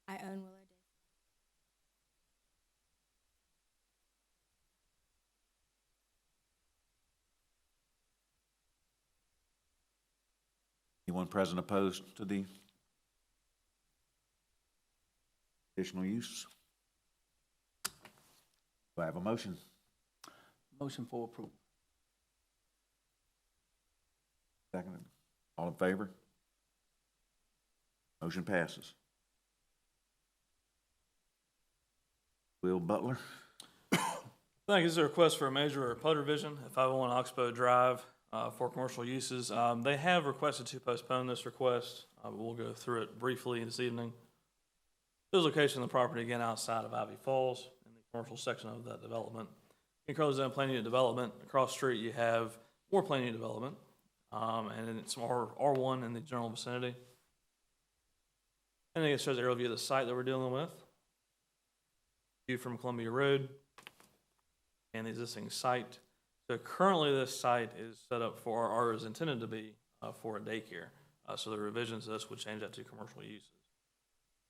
I own Willow Day. Anyone present opposed to the additional use? Do I have a motion? Motion for approval. Seconded. All in favor? Motion passes. Will Butler? Thank you. This is a request for a major PUD revision at 501 Oxbow Drive for commercial uses. They have requested to postpone this request. We'll go through it briefly this evening. This location of the property, again, outside of Ivy Falls in the commercial section of that development. In Curly Zone Plan Unit Development, across the street you have more Plan Unit Development, and it's more R1 in the general vicinity. And then it shows an aerial view of the site that we're dealing with. View from Columbia Road and the existing site. So currently this site is set up for, or is intended to be for a daycare. So the revisions to this would change that to commercial uses.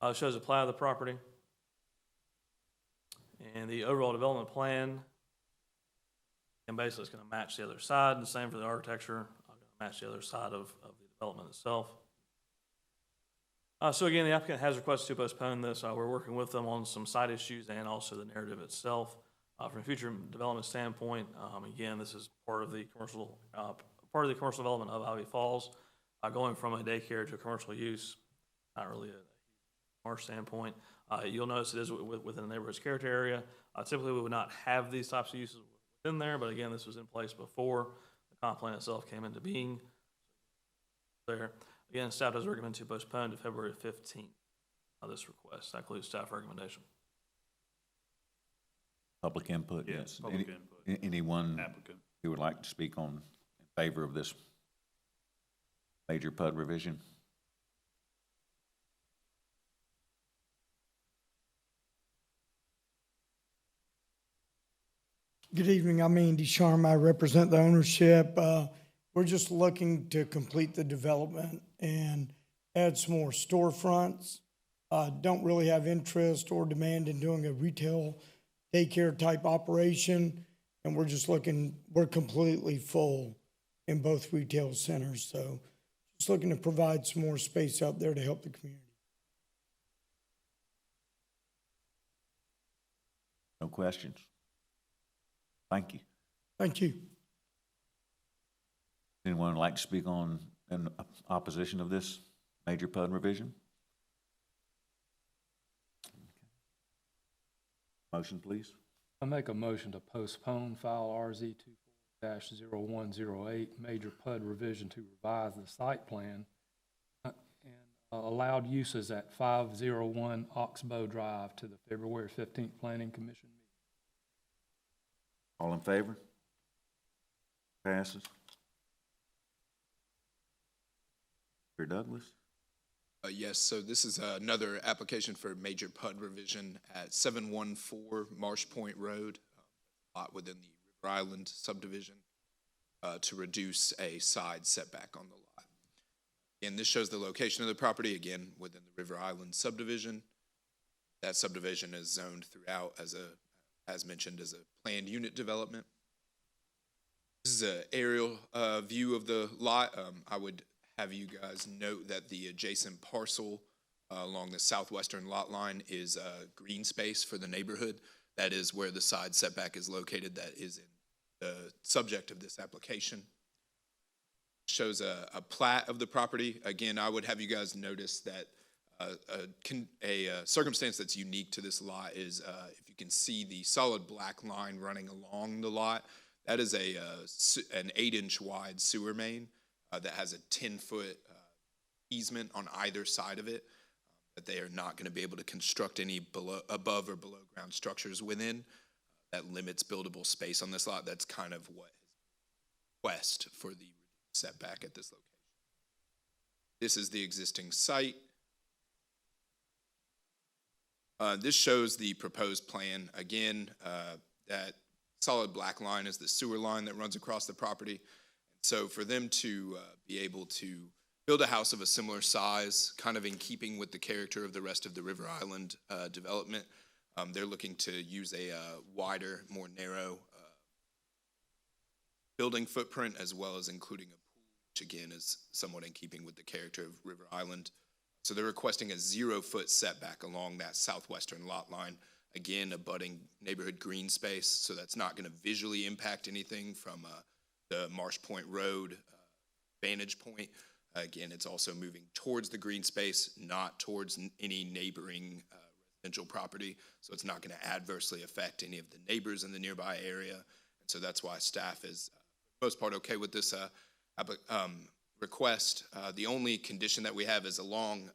It shows a plat of the property. And the overall development plan, and basically it's going to match the other side. The same for the architecture, going to match the other side of the development itself. So again, the applicant has requested to postpone this. We're working with them on some site issues and also the narrative itself. From a future development standpoint, again, this is part of the commercial development of Ivy Falls, going from a daycare to a commercial use. Not really a commercial standpoint. You'll notice it is within the neighborhood's character area. Typically, we would not have these types of uses within there, but again, this was in place before the comp plan itself came into being. There. Again, staff does recommend to postpone to February 15th this request. That includes staff recommendation. Public input, yes. Public input. Anyone Applicant. who would like to speak in favor of this major PUD revision? Good evening, I'm Andy Sharma, I represent the ownership. We're just looking to complete the development and add some more storefronts. Don't really have interest or demand in doing a retail daycare type operation. And we're just looking, we're completely full in both retail centers. So just looking to provide some more space out there to help the community. No questions? Thank you. Thank you. Anyone would like to speak in opposition of this major PUD revision? Motion, please. I make a motion to postpone file RZ 24-0108, major PUD revision to revise the site plan and allowed uses at 501 Oxbow Drive to the February 15th Planning Commission meeting. All in favor? Passes. Mr. Douglas? Yes, so this is another application for major PUD revision at 714 Marsh Point Road, lot within the River Island subdivision, to reduce a side setback on the lot. And this shows the location of the property, again, within the River Island subdivision. That subdivision is zoned throughout as mentioned, as a planned unit development. This is an aerial view of the lot. I would have you guys note that the adjacent parcel along the southwestern lot line is green space for the neighborhood. That is where the side setback is located. That is in the subject of this application. Shows a plat of the property. Again, I would have you guys notice that a circumstance that's unique to this lot is if you can see the solid black line running along the lot, that is an 8-inch wide sewer main that has a 10-foot easement on either side of it that they are not going to be able to construct any above or below ground structures within. That limits buildable space on this lot. That's kind of what is request for the setback at this location. This is the existing site. This shows the proposed plan. Again, that solid black line is the sewer line that runs across the property. So for them to be able to build a house of a similar size, kind of in keeping with the character of the rest of the River Island development, they're looking to use a wider, more narrow building footprint, as well as including a pool, which again is somewhat in keeping with the character of River Island. So they're requesting a 0-foot setback along that southwestern lot line, again, abutting neighborhood green space, so that's not going to visually impact anything from the Marsh Point Road vantage point. Again, it's also moving towards the green space, not towards any neighboring residential property, so it's not going to adversely affect any of the neighbors in the nearby area. And so that's why staff is, for the most part, okay with this request. The only condition that we have is along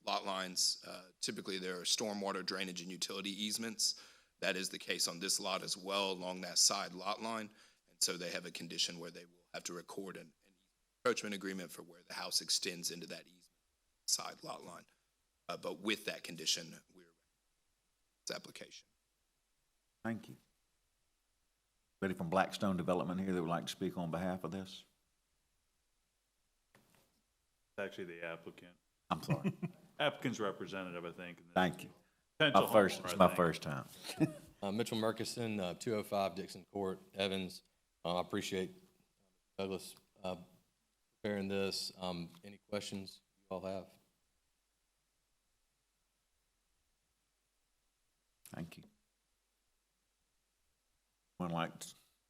lot lines. Typically, there are stormwater drainage and utility easements. That is the case on this lot as well, along that side lot line. And so they have a condition where they will have to record an encroachment agreement for where the house extends into that easement side lot line. But with that condition, we're this application. Thank you. Anybody from Blackstone Development here that would like to speak on behalf of this? It's actually the applicant. I'm sorry. Applicant's representative, I think. and the Thank you. potential homeowner, It's I my think. first time. Mitchell Murkison, 205 Dixon Court, Evans. I appreciate Douglas preparing this. Any questions you all have? Thank you. One like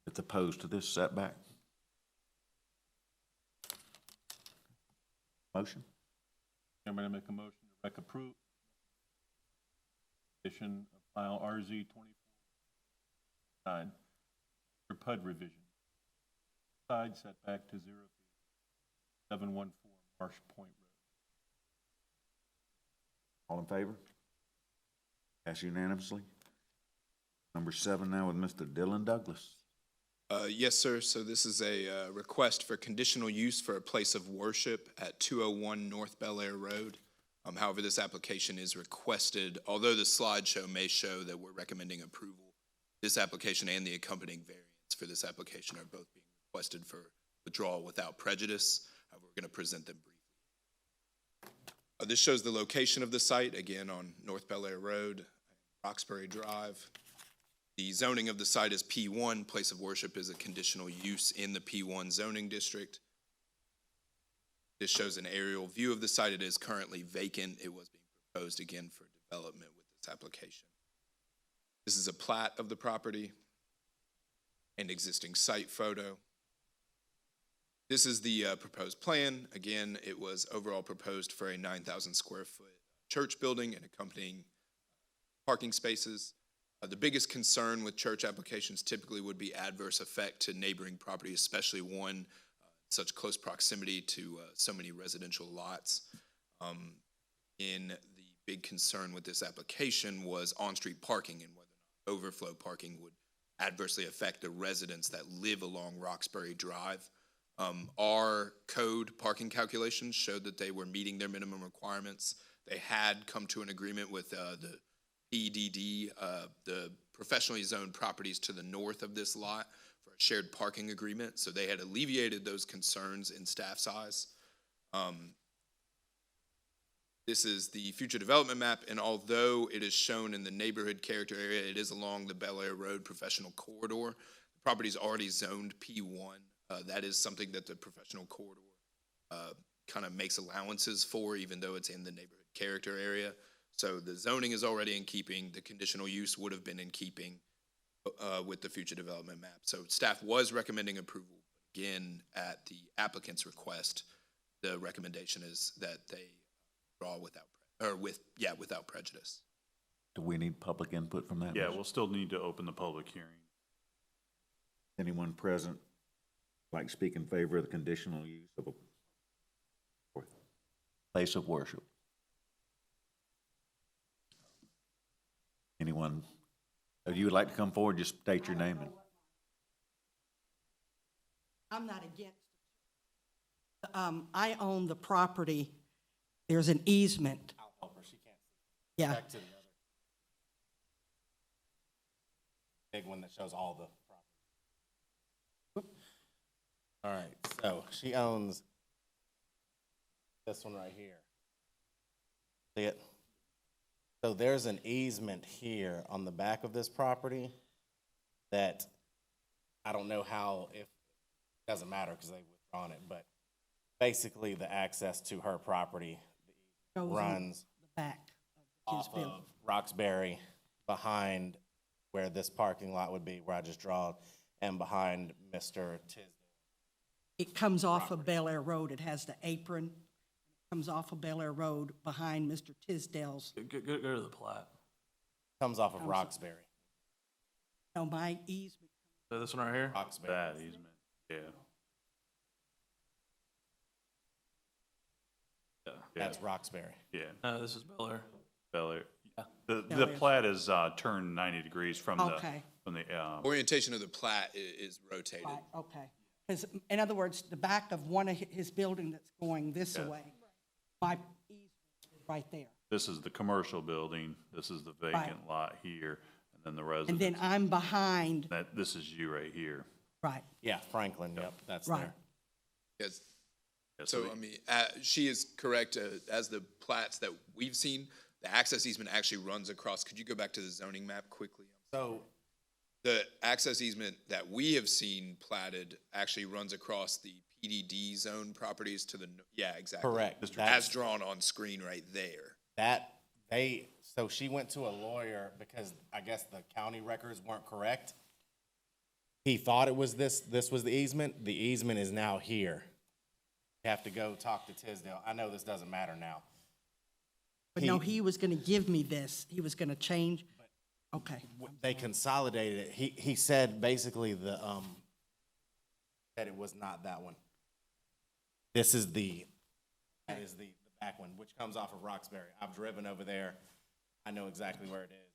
that's opposed to this setback? Motion? Chairman, I make a motion to approve condition of file RZ 24 for PUD revision. Side setback to 0 feet, 714 Marsh Point Road. All in favor? Pass unanimously. Number 7 now with Mr. Dylan Douglas. Yes, sir. So this is a request for conditional use for a place of worship at 201 North Bel Air Road. However, this application is requested, although the slideshow may show that we're recommending approval, this application and the accompanying variance for this application are both being requested for withdrawal without prejudice. We're going to present them briefly. This shows the location of the site, again, on North Bel Air Road, Roxbury Drive. The zoning of the site is P1. Place of worship is a conditional use in the P1 zoning district. This shows an aerial view of the site. It is currently vacant. It was being proposed again for development with this application. This is a plat of the property and existing site photo. This is the proposed plan. Again, it was overall proposed for a 9,000 square foot church building and accompanying parking spaces. The biggest concern with church applications typically would be adverse effect to neighboring property, especially one such close proximity to so many residential lots. In the big concern with this application was on-street parking and whether or not overflow parking would adversely affect the residents that live along Roxbury Drive. Our code parking calculations showed that they were meeting their minimum requirements. They had come to an agreement with the PDD, the professionally zoned properties to the north of this lot for a shared parking agreement. So they had alleviated those concerns in staff's eyes. This is the future development map, and although it is shown in the neighborhood character area, it is along the Bel Air Road professional corridor. The property is already zoned P1. That is something that the professional corridor kind of makes allowances for, even though it's in the neighborhood character area. So the zoning is already in keeping. The conditional use would have been in keeping with the future development map. So staff was recommending approval. Again, at the applicant's request, the recommendation is that they draw without prejudice. Do we need public input from that? Yeah, we'll still need to open the public hearing. Anyone present like to speak in favor of the conditional use of a place of worship? Anyone, if you would like to come forward, just state your name. I'm not against I own the property. There's an easement. I'll help her, she can't see. Yeah, Back to the other. Big one that shows all the property. All right, so she owns this one right here. See it? So there's an easement here on the back of this property that I don't know how, if, doesn't matter because they've withdrawn it, but basically the access to her property goes on runs the back of his off building. of Roxbury behind where this parking lot would be, where I just draw, and behind Mr. Tisdale. It comes off of Bel Air Road. It has the apron. Comes off of Bel Air Road behind Mr. Tisdale's. Go to the plat. Comes off of Roxbury. No, my easement. So this one right here? Roxbury. That easement, yeah. Yeah. That's Roxbury. Yeah, No, this is Bel Air. Bel Air. Bel The Air's- plat is turned 90 degrees from Okay. the, Orientation of the plat is rotated. Right, okay. Because, in other words, the back of one of his building that's going this Yeah. way, my easement is right there. this is the commercial building, this is the vacant lot here, and then the And then residence. I'm behind, That, this is you right here. right, Yeah, Franklin, yep, that's Right. there. Yes. Yeah, So, I mean, she is correct, as the plats that we've seen, the access easement actually runs across. Could you go back to the zoning map quickly? So, The access easement that we have seen platted actually runs across the PDD zone properties to the, yeah, exactly. correct. As That's- drawn on screen right there. So she went to a lawyer because I guess the county records weren't correct. He thought it was this was the easement. The easement is now here. You have to go talk to Tisdale. I know this doesn't matter now. but no, he was gonna give me this, he was gonna change, okay. They consolidated it. He said basically that it was not that one. That is the back one, which comes off of Roxbury. I've driven over there. I know exactly where it is.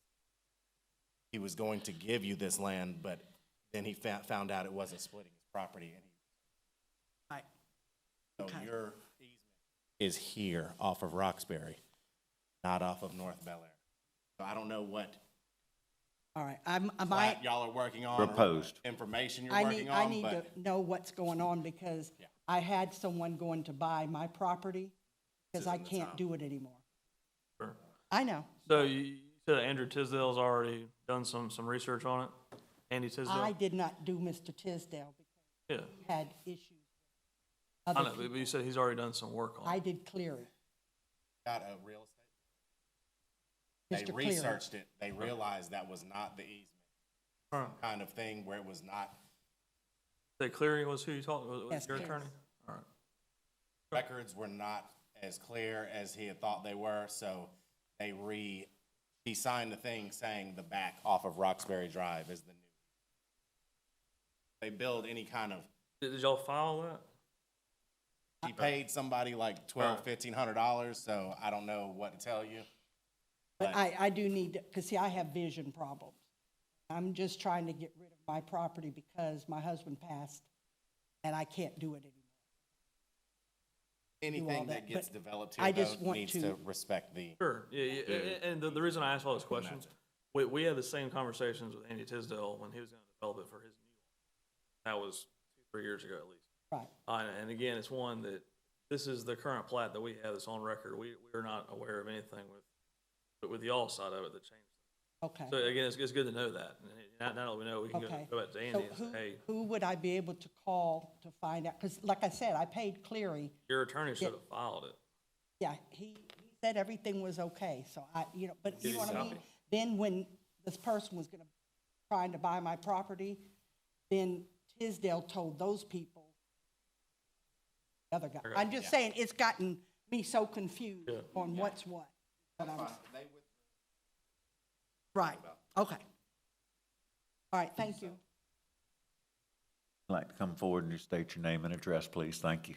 He was going to give you this land, but then he found out it wasn't splitting his property, and Right. so Okay. your easement is here off of Roxbury, not off of North Bel Air. So I don't know what All right, I plat might, y'all are working on. or what Proposed. information you're I working need, I on, need to but know what's going on because Yeah. I had someone going to buy my property because I isn't the can't time. do it anymore. Sure. I know. So you said Andrew Tisdale's already done some research on it? Andy Tisdale? I did not do Mr. Tisdale because Yeah. he had issues. I Other know, but you people. said he's already done some work on I it. did Cleary. got a real estate. They Mr. Cleary. researched it. They realized that was not the easement. Alright. Kind of thing where it was not, Say Cleary was who you talked, was Yes, your Cleary. attorney? All right. records were not as clear as he had thought they were, so he signed the thing saying the back off of Roxbury Drive is the new. They build any kind of, Did y'all file that? he paid somebody like $1,200-$1,500, so I don't know what to tell you. But I do need, because see, I have vision problems. I'm just trying to get rid of my property because my husband passed and I can't do it anymore. Anything that, that gets but developed I here, just though, want needs to- to respect the. Sure, yeah, and the reason I asked all those questions, we had the same conversations with Andy Tisdale when he was gonna develop it for his new one. That was 2-3 years ago at least. Right. And again, it's one that, this is the current plat that we have that's on record. We're not aware of anything with y'all side of it that changed. Okay. So again, it's good to know that. And now that we know, we can Okay. go back to So Andy and say, hey, who would I be able to call to find out? Because like I said, I paid Cleary. your attorney should have filed it. Yeah, he said everything was okay, so but Did you know he what I copy? mean? Then when this person was trying to buy my property, then Tisdale told those people, the other guy. I'm just saying, it's gotten me so confused on what's what. But I'm- Right, okay. All right, thank you. I'd like to come forward and just state your name and address, please. Thank you.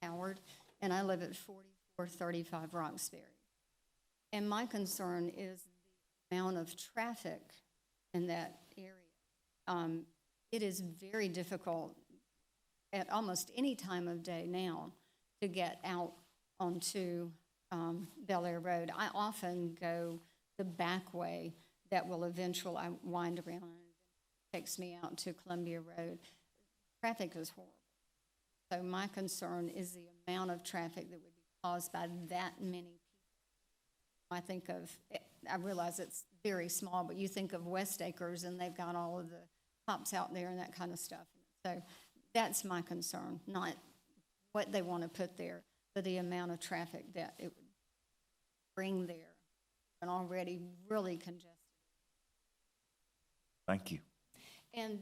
Howard, and I live at 4435 Roxbury. And my concern is the amount of traffic in that area. It is very difficult at almost any time of day now to get out onto Bel Air Road. I often go the back way that will eventually wind around and takes me out to Columbia Road. Traffic is horrible. So my concern is the amount of traffic that would be caused by that many people. I realize it's very small, but you think of West Acres and they've got all of the cops out there and that kind of stuff. So that's my concern, not what they want to put there, but the amount of traffic that it would bring there, and already really congested. Thank you. And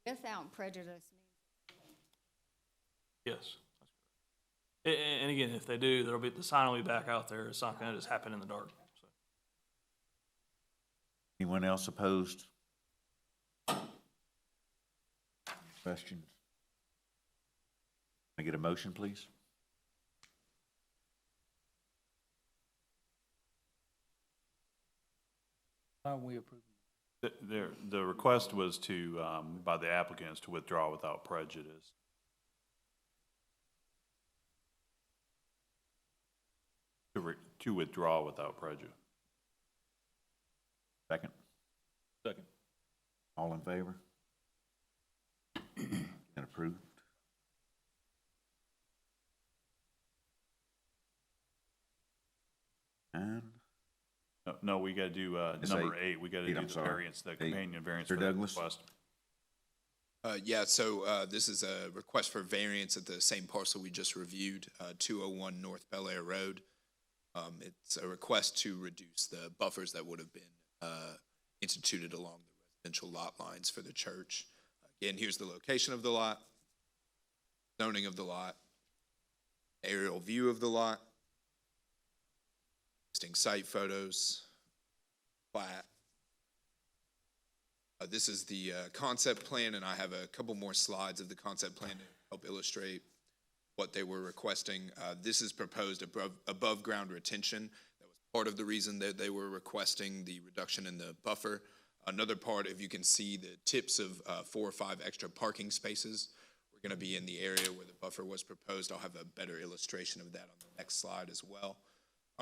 without prejudice Yes. And again, if they do, the sign will be back out there. It's not gonna just happen in the dark. So. Anyone else opposed? Questions? Can I get a motion, please? Why don't we approve? The request was to, by the applicants, to withdraw without prejudice. To withdraw without prejudice. Second. Second. All in favor? And approved. And No, we gotta do, It's number 8. eight. We gotta 8, do I'm the sorry. variance, the 8. companion variance Mr. for the Douglas? request. This is a request for variance at the same parcel we just reviewed, 201 North Bel Air Road. It's a request to reduce the buffers that would have been instituted along the residential lot lines for the church. Again, here's the location of the lot, zoning of the lot, aerial view of the lot, existing site photos, plat. This is the concept plan, and I have a couple more slides of the concept plan to help illustrate what they were requesting. This is proposed above ground retention. That was part of the reason that they were requesting the reduction in the buffer. Another part, if you can see the tips of 4 or 5 extra parking spaces, we're going to be in the area where the buffer was proposed. I'll have a better illustration of that on the next slide as well.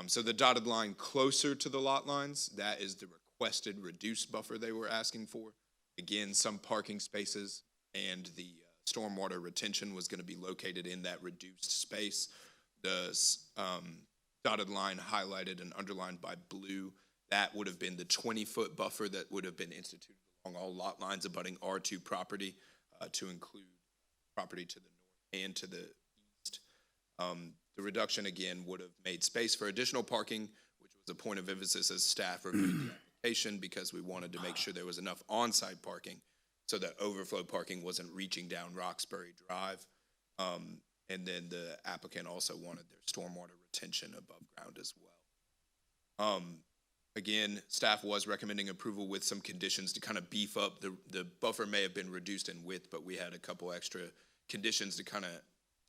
So the dotted line closer to the lot lines, that is the requested reduced buffer they were asking for. Again, some parking spaces and the stormwater retention was going to be located in that reduced space. The dotted line highlighted and underlined by blue, that would have been the 20-foot buffer that would have been instituted along all lot lines abutting R2 property to include property to the north and to the east. The reduction, again, would have made space for additional parking, which was a point of emphasis as staff reviewed the application, because we wanted to make sure there was enough on-site parking so that overflow parking wasn't reaching down Roxbury Drive. And then the applicant also wanted their stormwater retention above ground as well. Again, staff was recommending approval with some conditions to kind of beef up. The buffer may have been reduced in width, but we had a couple extra conditions to kind of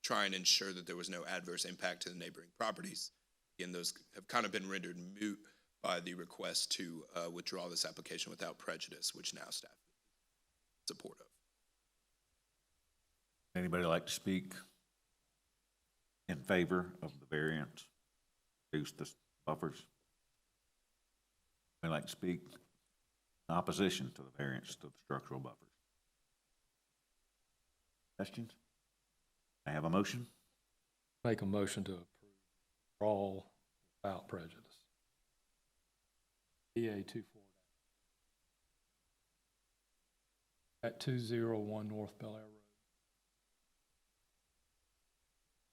try and ensure that there was no adverse impact to the neighboring properties. Again, those have kind of been rendered moot by the request to withdraw this application without prejudice, which now staff is supportive of. Anybody like to speak in favor of the variance? Reduce the buffers? Anybody like to speak in opposition to the variance to the structural buffers? Questions? I have a motion. Make a motion to approve all without prejudice. EA 24 at 201 North Bel Air Road.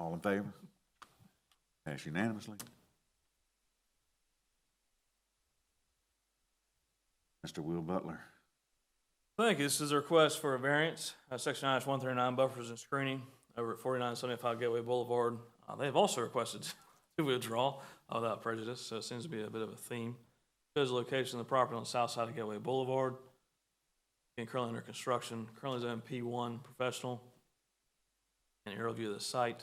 All in favor? Pass unanimously. Mr. Will Butler. Thank you. This is a request for a variance, section 9-139 buffers and screening over at 4975 Gateway Boulevard. They have also requested to withdraw without prejudice, so it seems to be a bit of a theme. Shows the location of the property on the south side of Gateway Boulevard. Again, currently under construction, currently zone P1 professional. And aerial view of the site.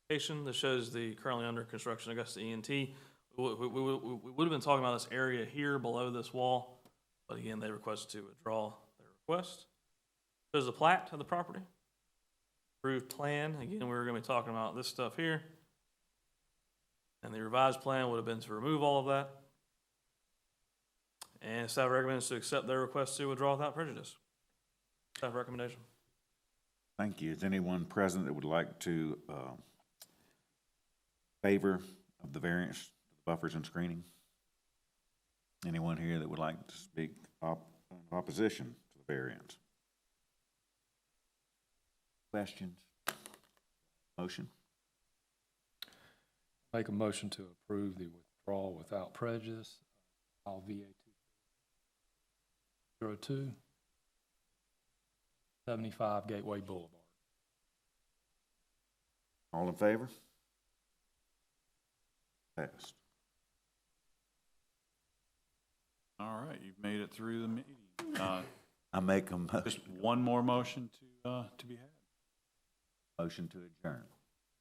Location that shows the currently under construction Augusta ENT. We would have been talking about this area here below this wall, but again, they requested to withdraw their request. There's a plat of the property. Approved plan, again, we're gonna be talking about this stuff here. And the revised plan would have been to remove all of that. And staff recommends to accept their request to withdraw without prejudice. Staff recommendation. Thank you. Is anyone present that would like to, favor of the variance, buffers and screening? Anyone here that would like to speak opposition to the variance? Questions? Motion? Make a motion to approve the withdrawal without prejudice, file VA 202, 75 Gateway Boulevard. All in favor? Passed. All right, you've made it through the meeting. I make a Just motion, one more motion to be had. motion to adjourn.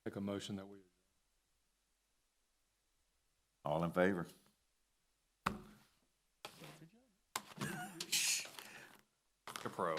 Make a motion that we All in favor? You're pro.